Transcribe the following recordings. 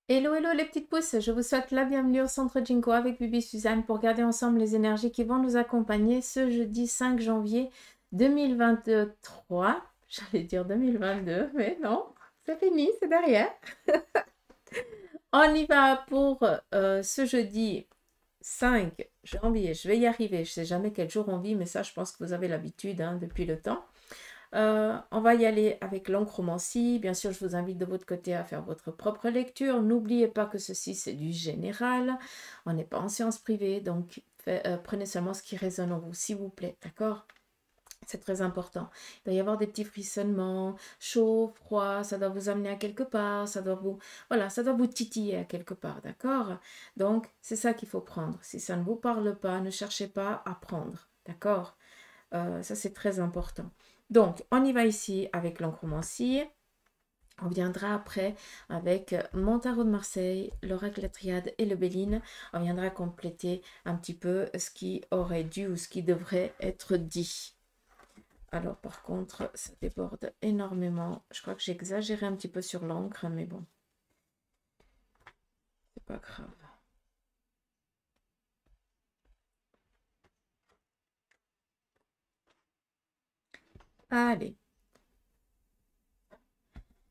Hello, hello les petites pousses, je vous souhaite la bienvenue au Centre Jinko avec Bibi Suzanne pour garder ensemble les énergies qui vont nous accompagner ce jeudi 5 janvier 2023. J'allais dire 2022, mais non, c'est fini, c'est derrière. On y va pour ce jeudi 5 janvier, je vais y arriver, je ne sais jamais quel jour on vit, mais ça je pense que vous avez l'habitude depuis le temps. On va y aller avec l'oncromancie. Bien sûr, je vous invite de votre côté à faire votre propre lecture. N'oubliez pas que ceci, c'est du général. On n'est pas en séance privée, donc prenez seulement ce qui résonne en vous, s'il vous plaît, d'accord? C'est très important. Il va y avoir des petits frissonnements, chaud, froid, ça doit vous amener à quelque part, ça doit vous, voilà, ça doit vous titiller à quelque part, d'accord? Donc, c'est ça qu'il faut prendre. Si ça ne vous parle pas, ne cherchez pas à prendre, d'accord? Ça, c'est très important. Donc, on y va ici avec l'oncromancie. On viendra après avec mon tarot de Marseille, l'oracle la triade et le Béline. On viendra compléter un petit peu ce qui aurait dû ou ce qui devrait être dit. Alors, par contre, ça déborde énormément. Je crois que j'ai exagéré un petit peu sur l'encre, mais bon, c'est pas grave. Allez.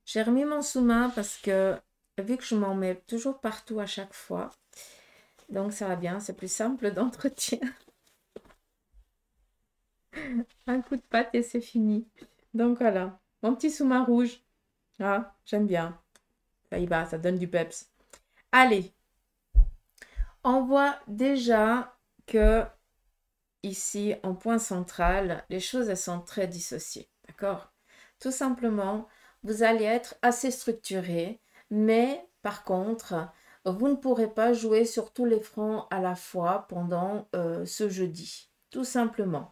J'ai remis mon sous-main parce que vu que je m'en mets toujours partout à chaque fois, donc ça va bien, c'est plus simple d'entretien. Un coup de patte et c'est fini. Donc voilà, mon petit sous-main rouge. Ah, j'aime bien. Ça y va, ça donne du peps. Allez, on voit déjà que ici, en point central, les choses, elles sont très dissociées. D'accord? Tout simplement, vous allez être assez structuré, mais par contre, vous ne pourrez pas jouer sur tous les fronts à la fois pendant ce jeudi. Tout simplement.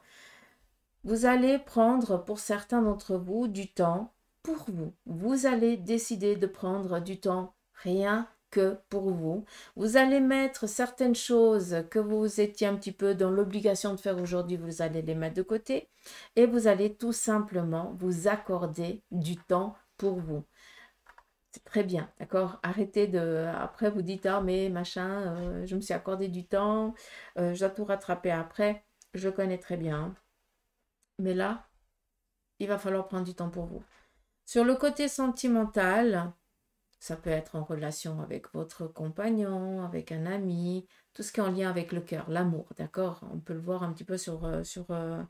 Vous allez prendre pour certains d'entre vous du temps pour vous. Vous allez décider de prendre du temps rien que pour vous. Vous allez mettre certaines choses que vous étiez un petit peu dans l'obligation de faire aujourd'hui, vous allez les mettre de côté et vous allez tout simplement vous accorder du temps pour vous. C'est très bien, d'accord? Arrêtez de... Après, vous dites, ah mais machin, je me suis accordé du temps, je dois tout rattraper après. Je connais très bien. Mais là, il va falloir prendre du temps pour vous. Sur le côté sentimental, ça peut être en relation avec votre compagnon, avec un ami, tout ce qui est en lien avec le cœur, l'amour, d'accord? On peut le voir un petit peu sur un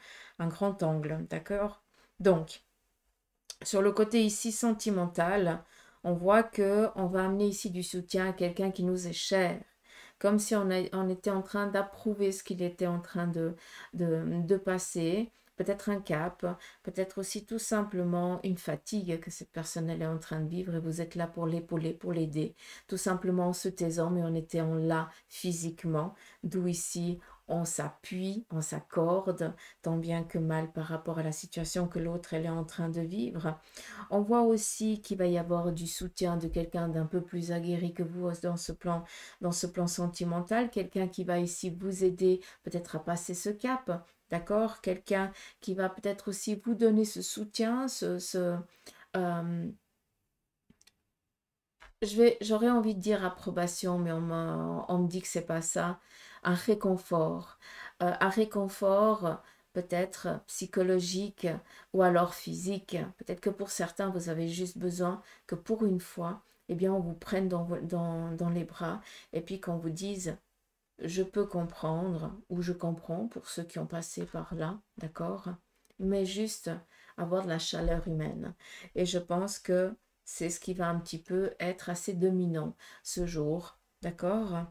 grand angle, d'accord? Donc, sur le côté ici sentimental, on voit que on va amener ici du soutien à quelqu'un qui nous est cher, comme si on était en train d'approuver ce qu'il était en train de passer, peut-être un cap, peut-être aussi tout simplement une fatigue que cette personne elle est en train de vivre et vous êtes là pour l'épauler, pour l'aider, tout simplement en se taisant, mais en étant là physiquement, d'où ici on s'appuie, on s'accorde, tant bien que mal par rapport à la situation que l'autre elle est en train de vivre. On voit aussi qu'il va y avoir du soutien de quelqu'un d'un peu plus aguerri que vous dans ce plan sentimental, quelqu'un qui va ici vous aider peut-être à passer ce cap, d'accord? Quelqu'un qui va peut-être aussi vous donner ce soutien, euh, j'aurais envie de dire approbation, mais on me dit que c'est pas ça. Un réconfort. Un réconfort peut-être psychologique ou alors physique. Peut-être que pour certains, vous avez juste besoin que pour une fois, eh bien, on vous prenne dans les bras et puis qu'on vous dise, je peux comprendre ou je comprends pour ceux qui ont passé par là, d'accord? Mais juste avoir de la chaleur humaine. Et je pense que c'est ce qui va un petit peu être assez dominant ce jour, d'accord?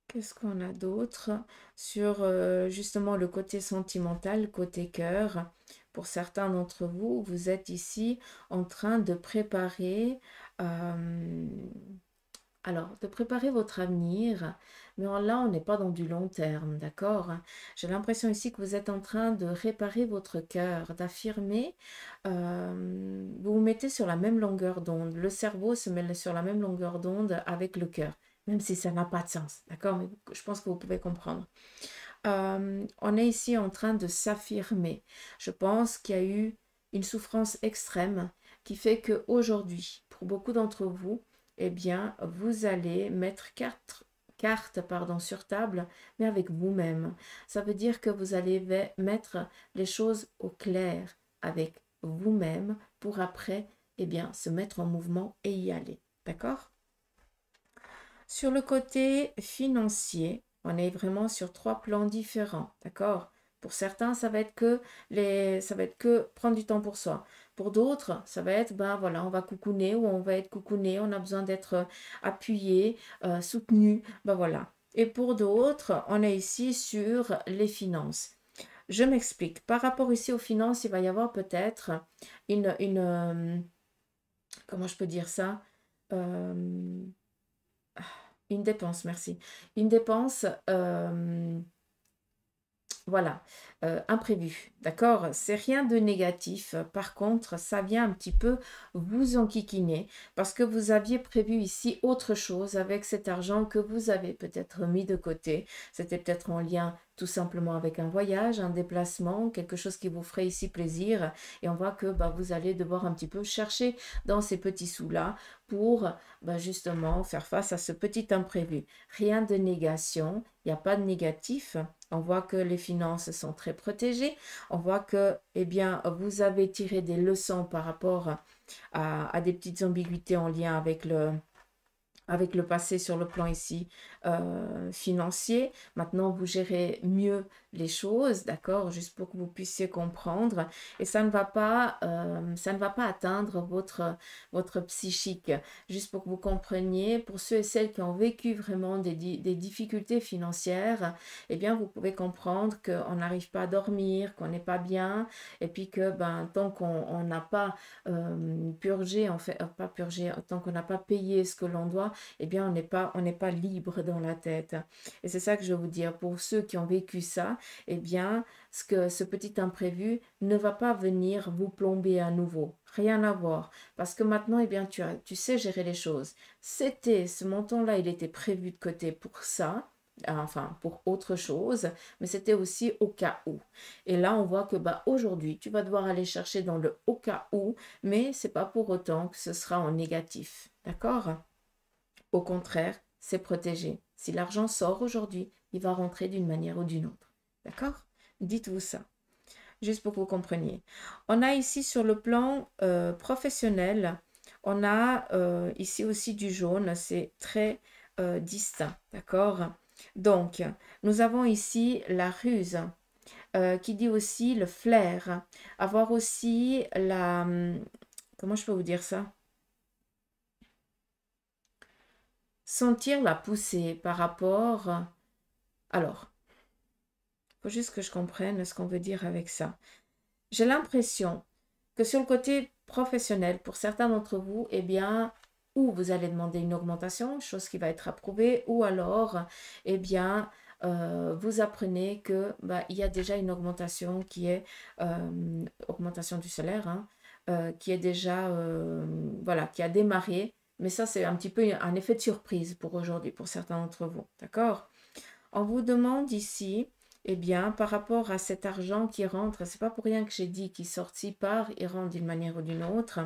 Qu'est-ce qu'on a d'autre sur justement le côté sentimental, côté cœur? Pour certains d'entre vous, vous êtes ici en train de préparer euh, alors, de préparer votre avenir, mais là, on n'est pas dans du long terme, d'accord? J'ai l'impression ici que vous êtes en train de réparer votre cœur, d'affirmer, vous vous mettez sur la même longueur d'onde. Le cerveau se met sur la même longueur d'onde avec le cœur, même si ça n'a pas de sens, d'accord? Mais je pense que vous pouvez comprendre. On est ici en train de s'affirmer. Je pense qu'il y a eu une souffrance extrême qui fait qu'aujourd'hui, pour beaucoup d'entre vous, eh bien, vous allez mettre cartes pardon, sur table, mais avec vous-même. Ça veut dire que vous allez mettre les choses au clair avec vous-même pour après, eh bien, se mettre en mouvement et y aller. D'accord? Sur le côté financier, on est vraiment sur 3 plans différents, d'accord? Pour certains, ça va être que prendre du temps pour soi. Pour d'autres, ça va être, ben voilà, on va coucouner ou on va être coucouné, on a besoin d'être appuyé, soutenu, ben voilà. Et pour d'autres, on est ici sur les finances. Je m'explique. Par rapport ici aux finances, il va y avoir peut-être comment je peux dire ça? Euh, Une dépense, merci. Une dépense, voilà, imprévue, d'accord? C'est rien de négatif. Par contre, ça vient un petit peu vous enquiquiner parce que vous aviez prévu ici autre chose avec cet argent que vous avez peut-être mis de côté. C'était peut-être en lien tout simplement avec un voyage, un déplacement, quelque chose qui vous ferait ici plaisir. Et on voit que bah, vous allez devoir un petit peu chercher dans ces petits sous-là pour bah, justement faire face à ce petit imprévu. Rien de négation, il n'y a pas de négatif. On voit que les finances sont très protégées. On voit que, eh bien, vous avez tiré des leçons par rapport à des petites ambiguïtés en lien avec le passé sur le plan ici financier. Maintenant, vous gérez mieux les choses, d'accord, juste pour que vous puissiez comprendre. Et ça ne va pas atteindre votre psychique, juste pour que vous compreniez. Pour ceux et celles qui ont vécu vraiment des difficultés financières, eh bien, vous pouvez comprendre qu'on n'arrive pas à dormir, qu'on n'est pas bien, et puis que ben, tant qu'on n'a pas purgé, en fait, pas purgé, tant qu'on n'a pas payé ce que l'on doit, eh bien, on n'est pas libre dans la tête. Et c'est ça que je veux vous dire. Pour ceux qui ont vécu ça, eh bien, ce petit imprévu ne va pas venir vous plomber à nouveau. Rien à voir. Parce que maintenant, eh bien, tu sais gérer les choses. Ce montant-là, il était prévu de côté pour ça. Enfin, pour autre chose, mais c'était aussi au cas où. Et là, on voit que bah, aujourd'hui, tu vas devoir aller chercher dans le au cas où, mais c'est pas pour autant que ce sera en négatif. D'accord? Au contraire, c'est protégé. Si l'argent sort aujourd'hui, il va rentrer d'une manière ou d'une autre. D'accord? Dites-vous ça, juste pour que vous compreniez. On a ici sur le plan professionnel, on a ici aussi du jaune, c'est très distinct. D'accord? Donc, nous avons ici la ruse, qui dit aussi le flair. Avoir aussi comment je peux vous dire ça? Sentir la poussée par rapport. Alors, il faut juste que je comprenne ce qu'on veut dire avec ça. J'ai l'impression que sur le côté professionnel, pour certains d'entre vous, eh bien, ou vous allez demander une augmentation, chose qui va être approuvée, ou alors, eh bien, vous apprenez que bah, il y a déjà une augmentation qui est augmentation du salaire, hein, qui est déjà voilà, qui a démarré. Mais ça, c'est un petit peu un effet de surprise pour aujourd'hui, pour certains d'entre vous. D'accord? On vous demande ici, eh bien, par rapport à cet argent qui rentre, c'est pas pour rien que j'ai dit qu'il sort s'il part, il rentre d'une manière ou d'une autre.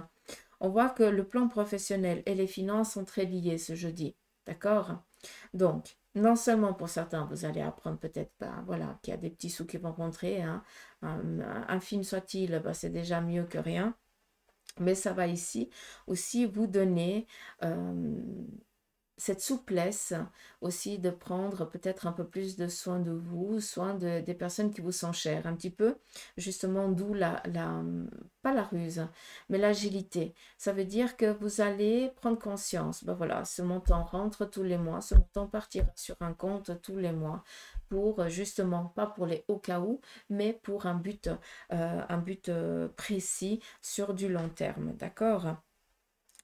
On voit que le plan professionnel et les finances sont très liés ce jeudi. D'accord? Donc, non seulement pour certains, vous allez apprendre peut-être pas, voilà, qu'il y a des petits sous qui vont rentrer, hein, infime soit-il, bah, c'est déjà mieux que rien. Mais ça va ici aussi vous donner cette souplesse aussi de prendre peut-être un peu plus de soin de vous, soin des personnes qui vous sont chères, un petit peu, justement, d'où pas la ruse, mais l'agilité. Ça veut dire que vous allez prendre conscience, ben voilà, ce montant rentre tous les mois, ce montant partira sur un compte tous les mois, pour justement, pas pour les au cas où, mais pour un but précis sur du long terme, d'accord?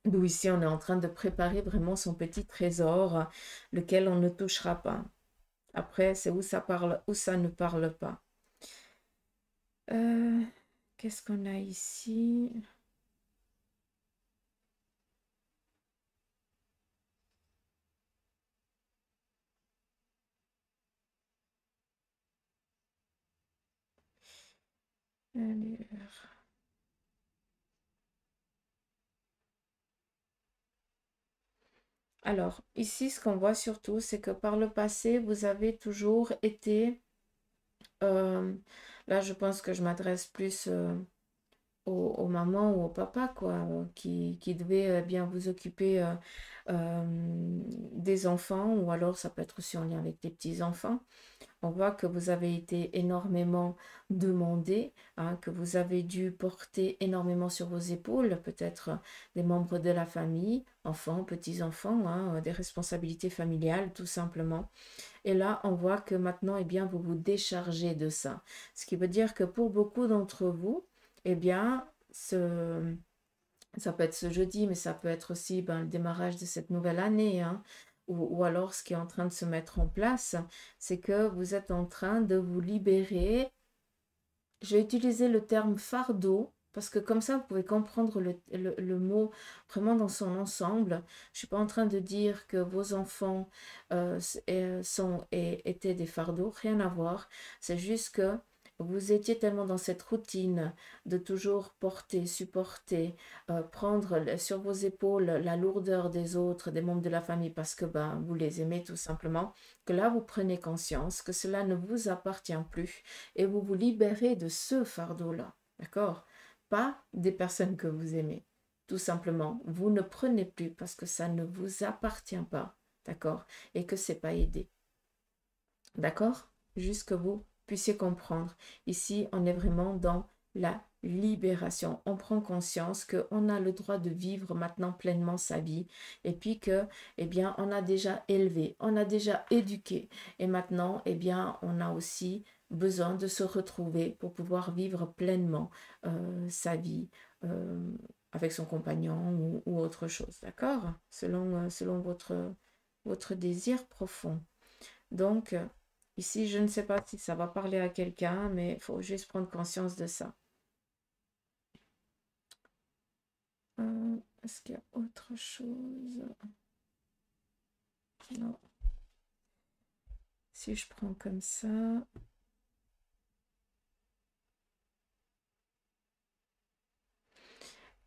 D'où ici on est en train de préparer vraiment son petit trésor, lequel on ne touchera pas. Après, c'est où ça parle, où ça ne parle pas. Euh, Qu'est-ce qu'on a ici? Allez. Alors, ici, ce qu'on voit surtout, c'est que par le passé, vous avez toujours été... là, je pense que je m'adresse plus aux mamans ou aux papas, quoi, qui devaient bien vous occuper des enfants, ou alors ça peut être aussi en lien avec des petits-enfants. On voit que vous avez été énormément demandé, hein, que vous avez dû porter énormément sur vos épaules, peut-être des membres de la famille, enfants, petits-enfants, hein, des responsabilités familiales, tout simplement. Et là, on voit que maintenant, eh bien, vous vous déchargez de ça. Ce qui veut dire que pour beaucoup d'entre vous, eh bien, ça peut être ce jeudi, mais ça peut être aussi ben, le démarrage de cette nouvelle année, hein. Ou alors ce qui est en train de se mettre en place, c'est que vous êtes en train de vous libérer. J'ai utilisé le terme fardeau, parce que comme ça, vous pouvez comprendre le mot vraiment dans son ensemble. Je ne suis pas en train de dire que vos enfants étaient des fardeaux, rien à voir. C'est juste que vous étiez tellement dans cette routine de toujours porter, supporter, prendre sur vos épaules la lourdeur des autres, des membres de la famille, parce que ben, vous les aimez tout simplement, que là, vous prenez conscience que cela ne vous appartient plus et vous vous libérez de ce fardeau-là, d'accord? Pas des personnes que vous aimez. Tout simplement, vous ne prenez plus parce que ça ne vous appartient pas, d'accord? Et que c'est pas aidé. D'accord? Juste que vous puissiez comprendre. Ici, on est vraiment dans la libération. On prend conscience qu'on a le droit de vivre maintenant pleinement sa vie et puis que, eh bien, on a déjà élevé, on a déjà éduqué et maintenant, eh bien, on a aussi besoin de se retrouver pour pouvoir vivre pleinement sa vie avec son compagnon ou autre chose, d'accord? Selon votre désir profond. Donc, ici, je ne sais pas si ça va parler à quelqu'un, mais il faut juste prendre conscience de ça. Est-ce qu'il y a autre chose? Non. Si je prends comme ça...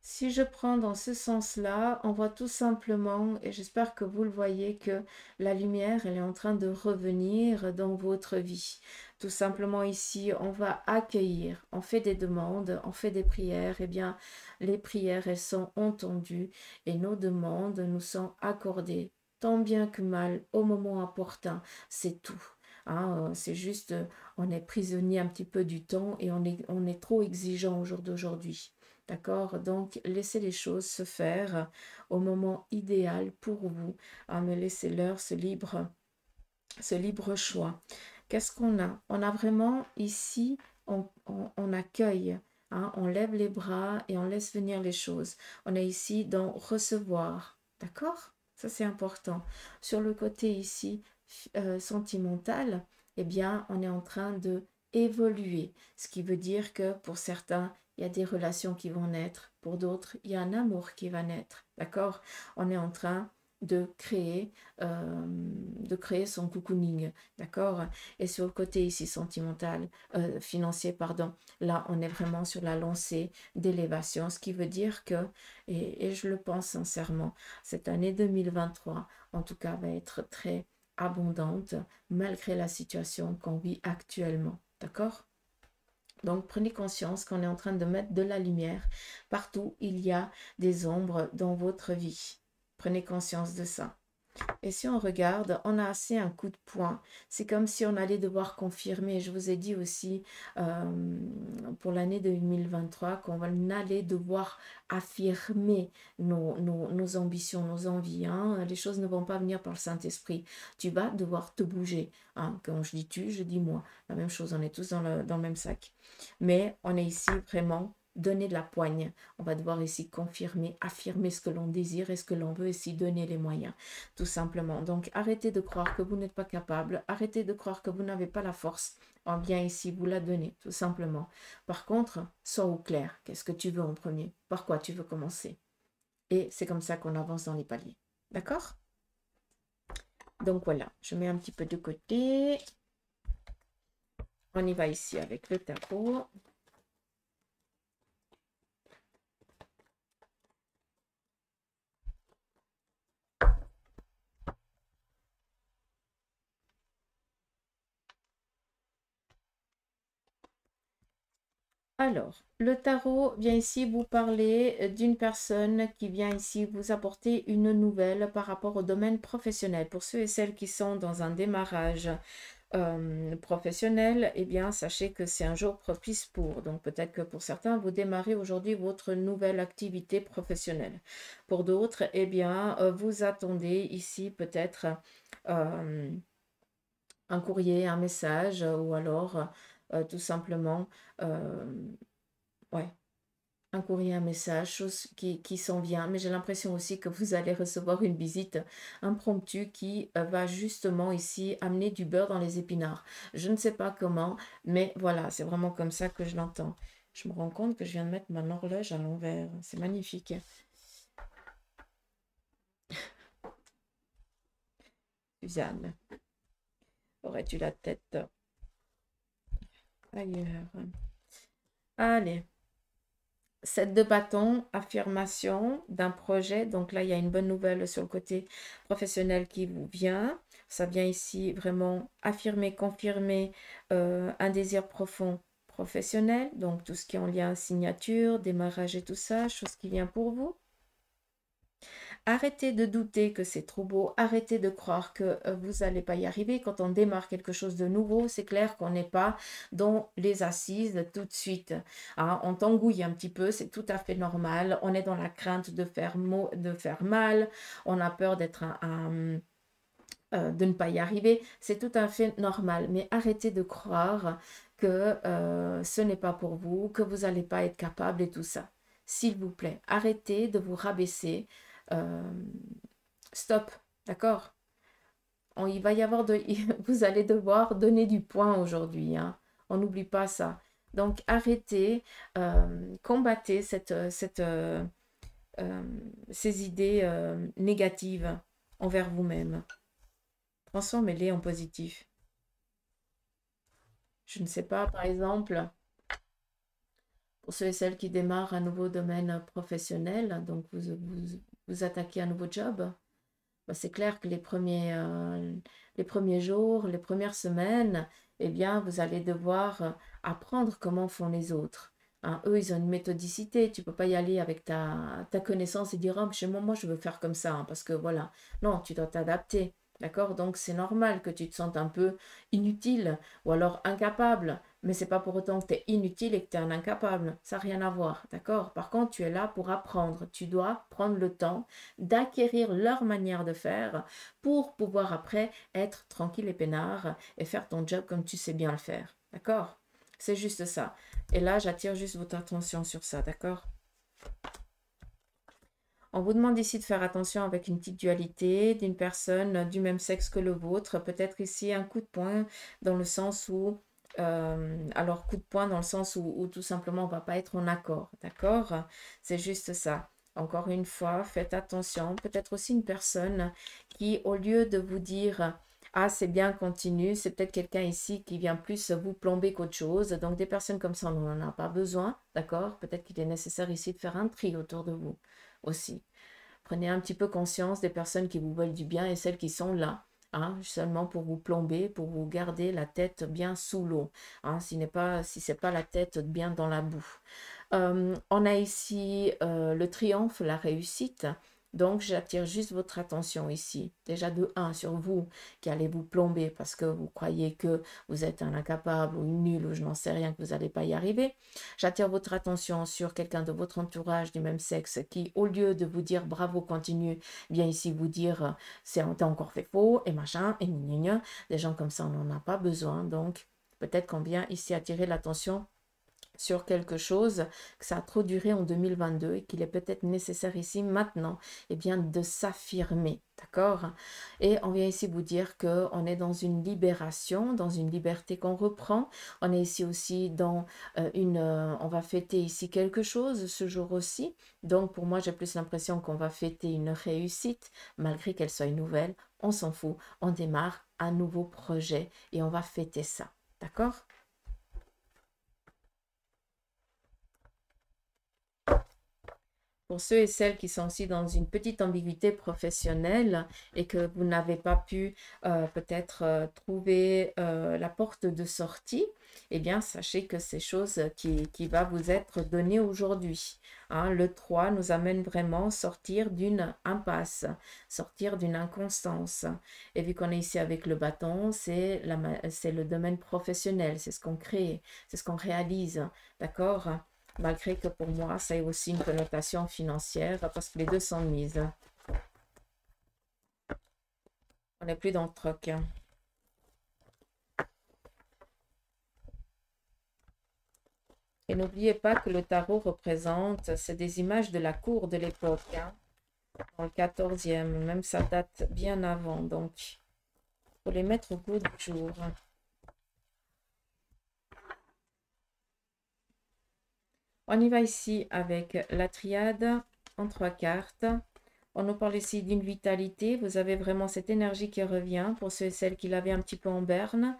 Si je prends dans ce sens-là, on voit tout simplement, et j'espère que vous le voyez, que la lumière, elle est en train de revenir dans votre vie. Tout simplement ici, on va accueillir, on fait des demandes, on fait des prières, eh bien, les prières, elles sont entendues et nos demandes nous sont accordées, tant bien que mal, au moment opportun. C'est tout. Hein, c'est juste, on est prisonnier un petit peu du temps et on est trop exigeant au jour d'aujourd'hui. D'accord? Donc, laissez les choses se faire au moment idéal pour vous. Mais laissez-leur ce libre choix. Qu'est-ce qu'on a? On a vraiment ici, on accueille, hein, on lève les bras et on laisse venir les choses. On est ici dans recevoir. D'accord? Ça, c'est important. Sur le côté ici, sentimental, eh bien, on est en train de évoluer. Ce qui veut dire que pour certains, il y a des relations qui vont naître. Pour d'autres, il y a un amour qui va naître. D'accord? On est en train de créer son cocooning, d'accord? Et sur le côté ici sentimental, financier, pardon, là, on est vraiment sur la lancée d'élévation, ce qui veut dire que, et je le pense sincèrement, cette année 2023, en tout cas, va être très abondante, malgré la situation qu'on vit actuellement, d'accord? Donc, prenez conscience qu'on est en train de mettre de la lumière partout. Il y a des ombres dans votre vie. Prenez conscience de ça. Et si on regarde, on a assez un coup de poing. C'est comme si on allait devoir confirmer. Je vous ai dit aussi pour l'année 2023 qu'on allait devoir affirmer nos ambitions, nos envies. Hein. Les choses ne vont pas venir par le Saint-Esprit. Tu vas devoir te bouger. Hein. Quand je dis tu, je dis moi. La même chose, on est tous dans le même sac. Mais on est ici vraiment donner de la poigne. On va devoir ici confirmer, affirmer ce que l'on désire et ce que l'on veut, ici donner les moyens, tout simplement. Donc, arrêtez de croire que vous n'êtes pas capable, arrêtez de croire que vous n'avez pas la force. On vient ici vous la donner, tout simplement. Par contre, sois au clair. Qu'est-ce que tu veux en premier? Par quoi tu veux commencer? Et c'est comme ça qu'on avance dans les paliers. D'accord? Donc voilà, je mets un petit peu de côté. On y va ici avec le tarot. Alors, le tarot vient ici vous parler d'une personne qui vient ici vous apporter une nouvelle par rapport au domaine professionnel. Pour ceux et celles qui sont dans un démarrage professionnel, eh bien, sachez que c'est un jour propice pour. Donc, peut-être que pour certains, vous démarrez aujourd'hui votre nouvelle activité professionnelle. Pour d'autres, eh bien, vous attendez ici peut-être un courrier, un message, ou alors tout simplement, ouais, un courrier, un message, chose qui s'en vient. Mais j'ai l'impression aussi que vous allez recevoir une visite impromptue qui va justement ici amener du beurre dans les épinards. Je ne sais pas comment, mais voilà, c'est vraiment comme ça que je l'entends. Je me rends compte que je viens de mettre mon horloge à l'envers. C'est magnifique. Suzanne, aurais-tu la tête ailleurs? Allez. 7 de bâton, affirmation d'un projet. Donc là, il y a une bonne nouvelle sur le côté professionnel qui vous vient. Ça vient ici vraiment affirmer, confirmer un désir profond professionnel. Donc tout ce qui est en lien signature, démarrage et tout ça, chose qui vient pour vous. Arrêtez de douter que c'est trop beau. Arrêtez de croire que vous n'allez pas y arriver. Quand on démarre quelque chose de nouveau, c'est clair qu'on n'est pas dans les assises tout de suite. Hein, on t'engouille un petit peu, c'est tout à fait normal. On est dans la crainte de faire mal. On a peur d'être de ne pas y arriver. C'est tout à fait normal. Mais arrêtez de croire que ce n'est pas pour vous, que vous n'allez pas être capable et tout ça. S'il vous plaît, arrêtez de vous rabaisser. Stop, d'accord? Il va y avoir vous allez devoir donner du poing aujourd'hui, hein. On n'oublie pas ça. Donc arrêtez, combattez ces idées négatives envers vous-même. Transformez-les en positif. Je ne sais pas, par exemple, pour ceux et celles qui démarrent un nouveau domaine professionnel, donc vous attaquez un nouveau job. C'est clair que les premiers jours, les premières semaines, eh bien, vous allez devoir apprendre comment font les autres. Hein, eux, ils ont une méthodicité. Tu ne peux pas y aller avec ta connaissance et dire, oh, chez moi, je veux faire comme ça, hein, parce que voilà. Non, tu dois t'adapter. D'accord? Donc, c'est normal que tu te sentes un peu inutile ou alors incapable. Mais c'est pas pour autant que tu es inutile et que tu es un incapable. Ça n'a rien à voir. D'accord? Par contre, tu es là pour apprendre. Tu dois prendre le temps d'acquérir leur manière de faire pour pouvoir après être tranquille et peinard et faire ton job comme tu sais bien le faire. D'accord? C'est juste ça. Et là, j'attire juste votre attention sur ça. D'accord? On vous demande ici de faire attention avec une petite dualité d'une personne du même sexe que le vôtre. Peut-être ici un coup de poing dans le sens où... alors, coup de poing dans le sens où tout simplement on ne va pas être en accord. D'accord? C'est juste ça. Encore une fois, faites attention. Peut-être aussi une personne qui, au lieu de vous dire ah, c'est bien, continue, c'est peut-être quelqu'un ici qui vient plus vous plomber qu'autre chose. Donc, des personnes comme ça, on n'en a pas besoin. D'accord? Peut-être qu'il est nécessaire ici de faire un tri autour de vous aussi. Prenez un petit peu conscience des personnes qui vous veulent du bien et celles qui sont là. Hein, seulement pour vous plomber, pour vous garder la tête bien sous l'eau, hein, si ce n'est pas la tête bien dans la boue. On a ici le triomphe, la réussite. Donc, j'attire juste votre attention ici. Déjà de 1 sur vous qui allez vous plomber parce que vous croyez que vous êtes un incapable ou une nulle ou je n'en sais rien, que vous n'allez pas y arriver. J'attire votre attention sur quelqu'un de votre entourage du même sexe qui, au lieu de vous dire bravo, continue, vient ici vous dire t'as encore fait faux et machin et gna. Des gens comme ça, on n'en a pas besoin. Donc, peut-être qu'on vient ici attirer l'attention sur quelque chose, que ça a trop duré en 2022 et qu'il est peut-être nécessaire ici maintenant bien, de s'affirmer, d'accord? Et on vient ici vous dire qu'on est dans une libération, dans une liberté qu'on reprend. On est ici aussi dans on va fêter ici quelque chose ce jour aussi. Donc pour moi, j'ai plus l'impression qu'on va fêter une réussite, malgré qu'elle soit une nouvelle. On s'en fout, on démarre un nouveau projet et on va fêter ça, d'accord? pour ceux et celles qui sont aussi dans une petite ambiguïté professionnelle et que vous n'avez pas pu peut-être trouver la porte de sortie, eh bien, sachez que c'est chose qui va vous être donnée aujourd'hui. Hein, le 3 nous amène vraiment sortir d'une impasse, sortir d'une inconstance. Et vu qu'on est ici avec le bâton, c'est le domaine professionnel, c'est ce qu'on crée, c'est ce qu'on réalise, d'accord? Malgré que pour moi, ça ait aussi une connotation financière, parce que les deux sont mises. On n'est plus dans le troc. Et n'oubliez pas que le tarot représente, c'est des images de la cour de l'époque, hein, dans le 14e, même ça date bien avant, donc il faut les mettre au goût du jour. On y va ici avec la triade en 3 cartes. On nous parle ici d'une vitalité. Vous avez vraiment cette énergie qui revient pour ceux et celles qui l'avaient un petit peu en berne.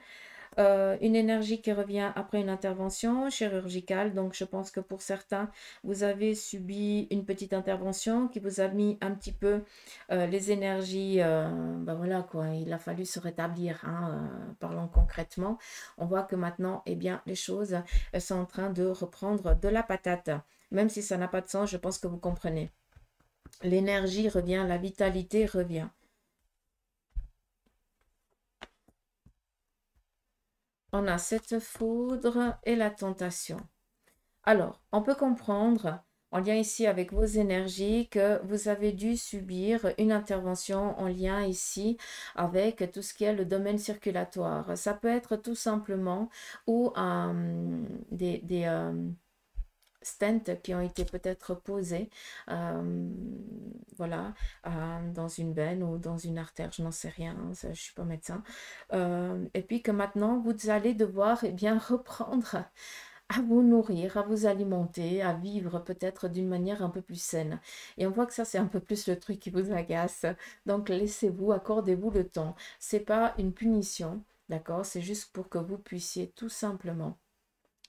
Une énergie qui revient après une intervention chirurgicale. Donc, je pense que pour certains, vous avez subi une petite intervention qui vous a mis un petit peu les énergies. Ben voilà quoi, il a fallu se rétablir. Hein, parlons concrètement. On voit que maintenant, eh bien, les choses sont en train de reprendre de la patate. Même si ça n'a pas de sens, je pense que vous comprenez. L'énergie revient, la vitalité revient. On a cette foudre et la tentation. Alors, on peut comprendre, en lien ici avec vos énergies, que vous avez dû subir une intervention en lien ici avec tout ce qui est le domaine circulatoire. Ça peut être tout simplement ou des stents qui ont été peut-être posés voilà, dans une veine ou dans une artère, je n'en sais rien, hein, ça, je ne suis pas médecin. Et puis que maintenant, vous allez devoir eh bien, reprendre à vous nourrir, à vous alimenter, à vivre peut-être d'une manière un peu plus saine. Et on voit que ça, c'est un peu plus le truc qui vous agace. Donc, laissez-vous, accordez-vous le temps. Ce n'est pas une punition, d'accord? C'est juste pour que vous puissiez tout simplement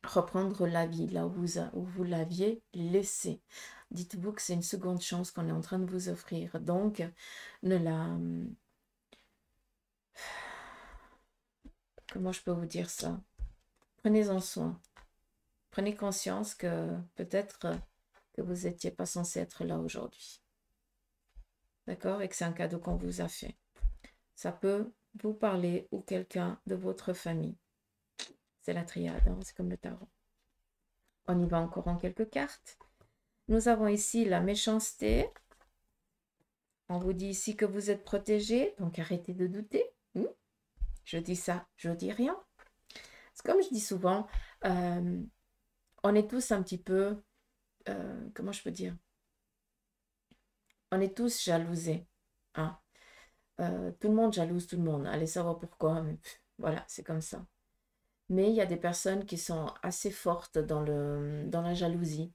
reprendre la vie là où vous l'aviez laissée. Dites-vous que c'est une seconde chance qu'on est en train de vous offrir. Donc, ne la... Comment je peux vous dire ça? Prenez-en soin. Prenez conscience que peut-être que vous n'étiez pas censé être là aujourd'hui. D'accord? Et que c'est un cadeau qu'on vous a fait. Ça peut vous parler ou quelqu'un de votre famille. C'est la triade, hein? C'est comme le tarot. On y va encore en quelques cartes. Nous avons ici la méchanceté. On vous dit ici que vous êtes protégé, donc arrêtez de douter. Je dis ça, je dis rien. C'est comme je dis souvent, on est tous un petit peu, comment je peux dire? On est tous jalousés. Hein? Tout le monde jalouse tout le monde. Allez savoir pourquoi, mais voilà, c'est comme ça. Mais il y a des personnes qui sont assez fortes dans la jalousie.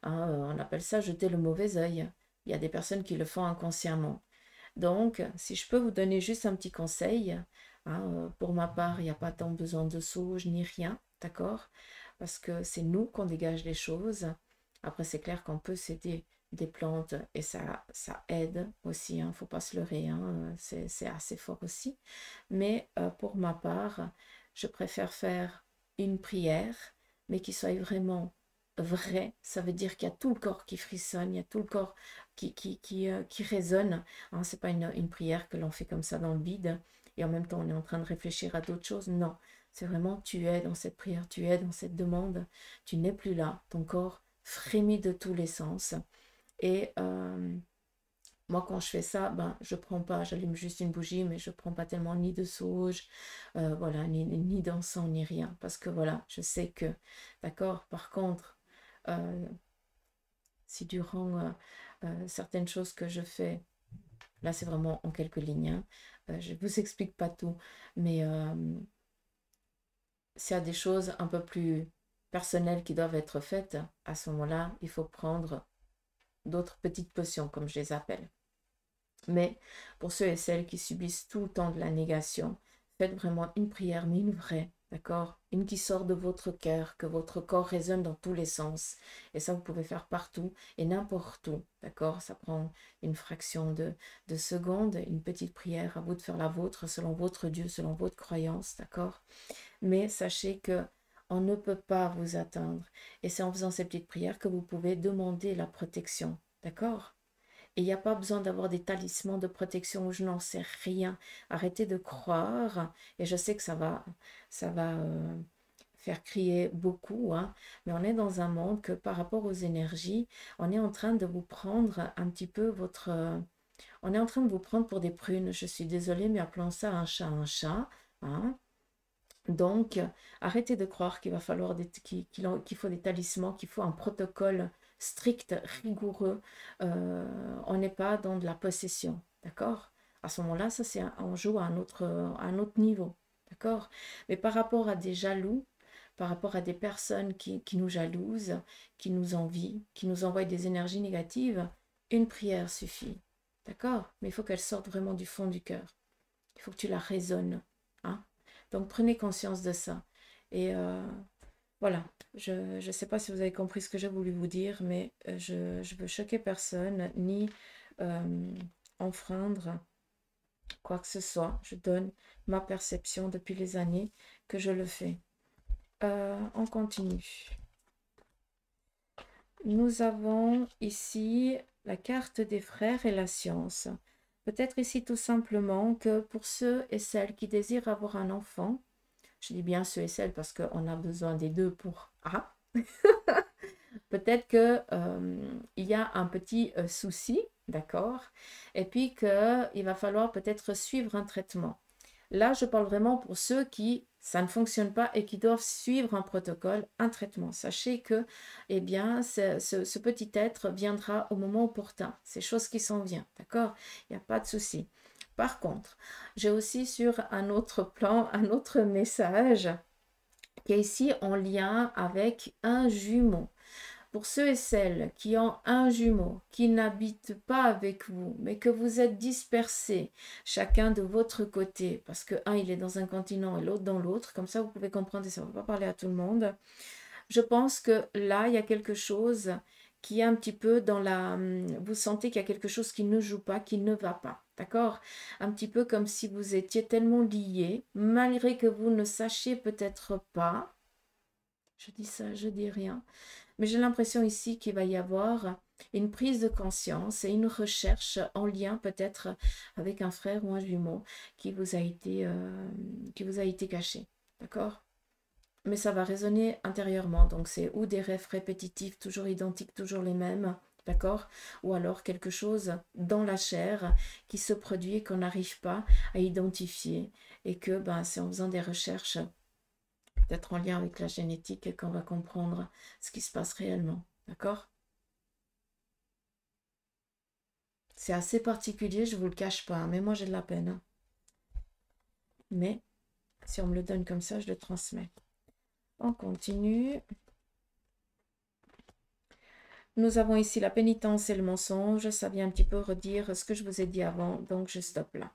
Hein, on appelle ça jeter le mauvais œil. Il y a des personnes qui le font inconsciemment. Donc, si je peux vous donner juste un petit conseil, hein, pour ma part, il n'y a pas tant besoin de sauge ni rien, d'accord? Parce que c'est nous qu'on dégage les choses. Après, c'est clair qu'on peut s'aider des plantes et ça aide aussi, il ne faut pas se leurrer, hein, c'est assez fort aussi. Mais pour ma part, je préfère faire une prière, mais qui soit vraiment vraie. Ça veut dire qu'il y a tout le corps qui frissonne, il y a tout le corps qui résonne. Hein, ce n'est pas une prière que l'on fait comme ça dans le vide et en même temps on est en train de réfléchir à d'autres choses. Non, c'est vraiment tu es dans cette prière, tu es dans cette demande, tu n'es plus là, ton corps frémit de tous les sens. Et moi, quand je fais ça, ben, je prends pas, j'allume juste une bougie, mais je prends pas tellement ni de sauge, voilà, ni d'encens, ni rien. Parce que voilà, je sais que, d'accord, par contre, si durant certaines choses que je fais, là c'est vraiment en quelques lignes, hein, je ne vous explique pas tout, mais s'il y a des choses un peu plus personnelles qui doivent être faites, à ce moment-là, il faut prendre d'autres petites potions, comme je les appelle. Mais pour ceux et celles qui subissent tout le temps de la négation, faites vraiment une prière, mais une vraie. d'accord? Une qui sort de votre cœur, que votre corps résonne dans tous les sens. Et ça, vous pouvez faire partout et n'importe où, d'accord? Ça prend une fraction de seconde, une petite prière, à vous de faire la vôtre, selon votre Dieu, selon votre croyance, d'accord? Mais sachez que on ne peut pas vous atteindre. Et c'est en faisant ces petites prières que vous pouvez demander la protection, d'accord? Et il n'y a pas besoin d'avoir des talismans de protection où je n'en sais rien. Arrêtez de croire. Et je sais que ça va faire crier beaucoup, hein, mais on est dans un monde que par rapport aux énergies, on est en train de vous prendre un petit peu votre... on est en train de vous prendre pour des prunes. Je suis désolée, mais appelons ça un chat, hein. Donc, arrêtez de croire qu'il va falloir qu'il faut des talismans, qu'il faut un protocole strict, rigoureux. On n'est pas dans de la possession, d'accord? À ce moment-là, ça c'est on joue à un autre niveau, d'accord? Mais par rapport à des jaloux, par rapport à des personnes qui nous jalousent, qui nous envient, qui nous envoient des énergies négatives, une prière suffit, d'accord? Mais il faut qu'elle sorte vraiment du fond du cœur. Il faut que tu la raisonnes, hein? Donc prenez conscience de ça. Et voilà, je ne sais pas si vous avez compris ce que j'ai voulu vous dire, mais je ne veux choquer personne, ni enfreindre quoi que ce soit. Je donne ma perception depuis les années que je le fais. On continue. Nous avons ici la carte des frères et la science. Peut-être ici tout simplement que pour ceux et celles qui désirent avoir un enfant, je dis bien ceux et celles parce qu'on a besoin des deux pour... Ah peut-être que il y a un petit souci, d'accord? Et puis qu'il va falloir peut-être suivre un traitement. Là, je parle vraiment pour ceux qui, ça ne fonctionne pas et qui doivent suivre un protocole, un traitement. Sachez que, eh bien, ce petit être viendra au moment opportun. C'est chose qui s'en vient, d'accord? Il n'y a pas de souci. Par contre, j'ai aussi sur un autre plan, un autre message qui est ici en lien avec un jumeau. Pour ceux et celles qui ont un jumeau, qui n'habitent pas avec vous, mais que vous êtes dispersés, chacun de votre côté, parce que un, il est dans un continent et l'autre dans l'autre, comme ça vous pouvez comprendre et ça ne va pas parler à tout le monde. Je pense que là, il y a quelque chose qui est un petit peu dans la... Vous sentez qu'il y a quelque chose qui ne joue pas, qui ne va pas, d'accord? Un petit peu comme si vous étiez tellement liés, malgré que vous ne sachiez peut-être pas. Je dis ça, je dis rien. Mais j'ai l'impression ici qu'il va y avoir une prise de conscience et une recherche en lien peut-être avec un frère ou un jumeau qui vous a été caché. D'accord? Mais ça va résonner intérieurement. Donc c'est ou des rêves répétitifs, toujours identiques, toujours les mêmes. D'accord? Ou alors quelque chose dans la chair qui se produit et qu'on n'arrive pas à identifier. Et que c'est en faisant des recherches peut-être en lien avec la génétique qu'on va comprendre ce qui se passe réellement. D'accord? C'est assez particulier, je ne vous le cache pas, hein, mais moi j'ai de la peine. Hein. Mais si on me le donne comme ça, je le transmets. On continue. Nous avons ici la pénitence et le mensonge. Ça vient un petit peu redire ce que je vous ai dit avant, donc je stoppe là.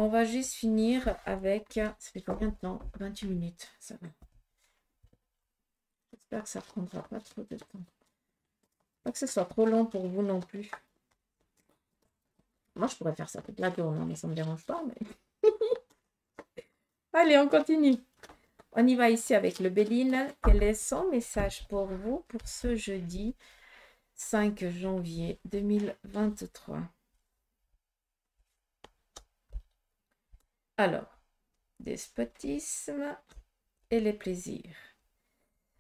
On va juste finir avec... Ça fait combien de temps? 28 minutes, ça va. J'espère que ça ne prendra pas trop de temps. Pas que ce soit trop long pour vous non plus. Moi, je pourrais faire ça toute la journée, mais ça ne me dérange pas. Mais... Allez, on continue. On y va ici avec le Béline. Quel est son message pour vous pour ce jeudi 5 janvier 2023? Alors, despotisme et les plaisirs.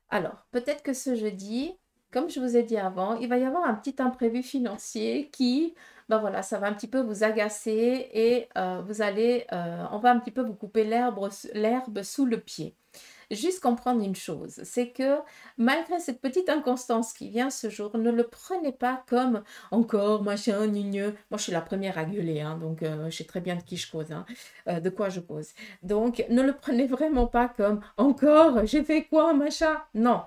Alors, peut-être que ce jeudi, comme je vous ai dit avant, il va y avoir un petit imprévu financier qui, voilà, ça va un petit peu vous agacer et vous allez, on va un petit peu vous couper l'herbe sous le pied. Juste comprendre une chose, c'est que malgré cette petite inconstance qui vient ce jour, ne le prenez pas comme encore machin, nigneux. Moi, je suis la première à gueuler, hein, donc je sais très bien de qui je cause, hein, de quoi je cause. Donc, ne le prenez vraiment pas comme encore, j'ai fait quoi, machin. Non.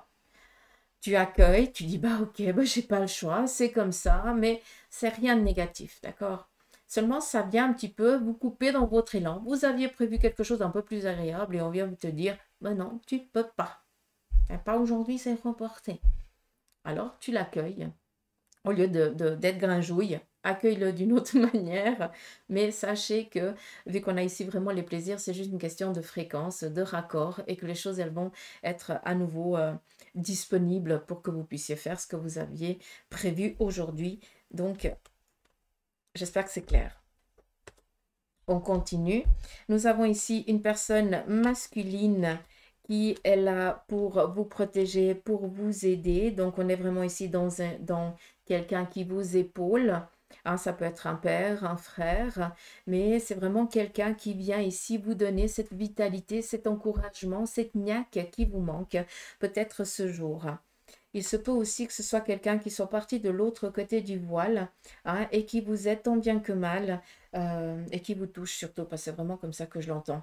Tu accueilles, tu dis, ok, j'ai pas le choix, c'est comme ça, mais c'est rien de négatif, d'accord? Seulement, ça vient un petit peu vous couper dans votre élan. Vous aviez prévu quelque chose d'un peu plus agréable et on vient vous te dire, ben non, tu ne peux pas. Pas aujourd'hui, c'est reporté. Alors, tu l'accueilles. Au lieu d'être grinjouille, accueille-le d'une autre manière. Mais sachez que, vu qu'on a ici vraiment les plaisirs, c'est juste une question de fréquence, de raccord, et que les choses, elles vont être à nouveau disponibles pour que vous puissiez faire ce que vous aviez prévu aujourd'hui. Donc, j'espère que c'est clair. On continue. Nous avons ici une personne masculine qui est là pour vous protéger, pour vous aider. Donc, on est vraiment ici dans quelqu'un qui vous épaule. Hein, ça peut être un père, un frère, mais c'est vraiment quelqu'un qui vient ici vous donner cette vitalité, cet encouragement, cette niaque qui vous manque peut-être ce jour. Il se peut aussi que ce soit quelqu'un qui soit parti de l'autre côté du voile, hein, et qui vous aide tant bien que mal et qui vous touche surtout, parce que c'est vraiment comme ça que je l'entends.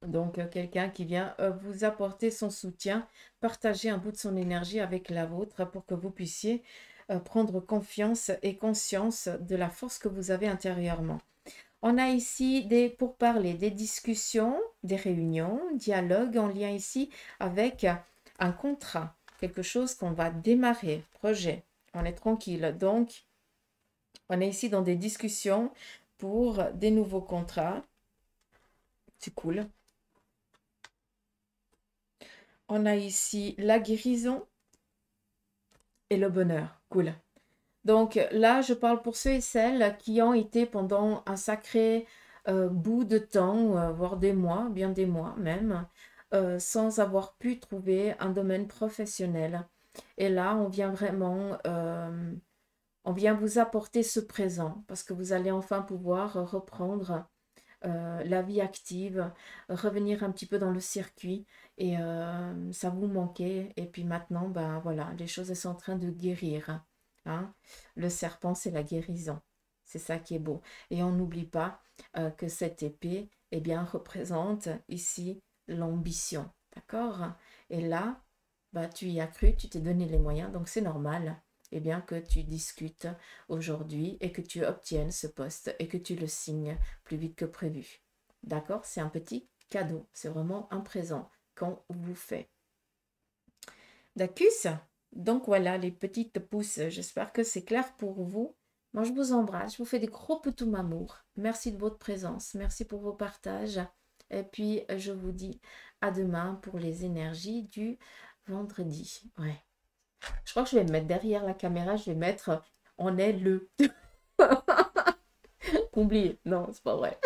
Donc, quelqu'un qui vient vous apporter son soutien, partager un bout de son énergie avec la vôtre pour que vous puissiez prendre confiance et conscience de la force que vous avez intérieurement. On a ici des pourparlers, des discussions, des réunions, dialogues en lien ici avec un contrat, quelque chose qu'on va démarrer, projet. On est tranquille. Donc, on est ici dans des discussions pour des nouveaux contrats. C'est cool. On a ici la guérison et le bonheur. Cool. Donc là, je parle pour ceux et celles qui ont été pendant un sacré bout de temps, voire des mois, bien des mois même, sans avoir pu trouver un domaine professionnel. Et là, on vient vraiment, on vient vous apporter ce présent parce que vous allez enfin pouvoir reprendre la vie active, revenir un petit peu dans le circuit et ça vous manquait et puis maintenant, ben voilà, les choses elles sont en train de guérir. Hein. Le serpent, c'est la guérison. C'est ça qui est beau. Et on n'oublie pas que cette épée, eh bien, représente ici l'ambition. D'accord? Et là, bah, tu y as cru, tu t'es donné les moyens, donc c'est normal eh bien, que tu discutes aujourd'hui et que tu obtiennes ce poste et que tu le signes plus vite que prévu. D'accord? C'est un petit cadeau. C'est vraiment un présent qu'on vous fait. D'accord? Donc voilà les petites pousses. J'espère que c'est clair pour vous. Moi, je vous embrasse. Je vous fais des gros petits amours. Merci de votre présence. Merci pour vos partages. Et puis, je vous dis à demain pour les énergies du vendredi. Ouais. Je crois que je vais me mettre derrière la caméra. Je vais mettre on est le. Oubliez. Non, c'est pas vrai.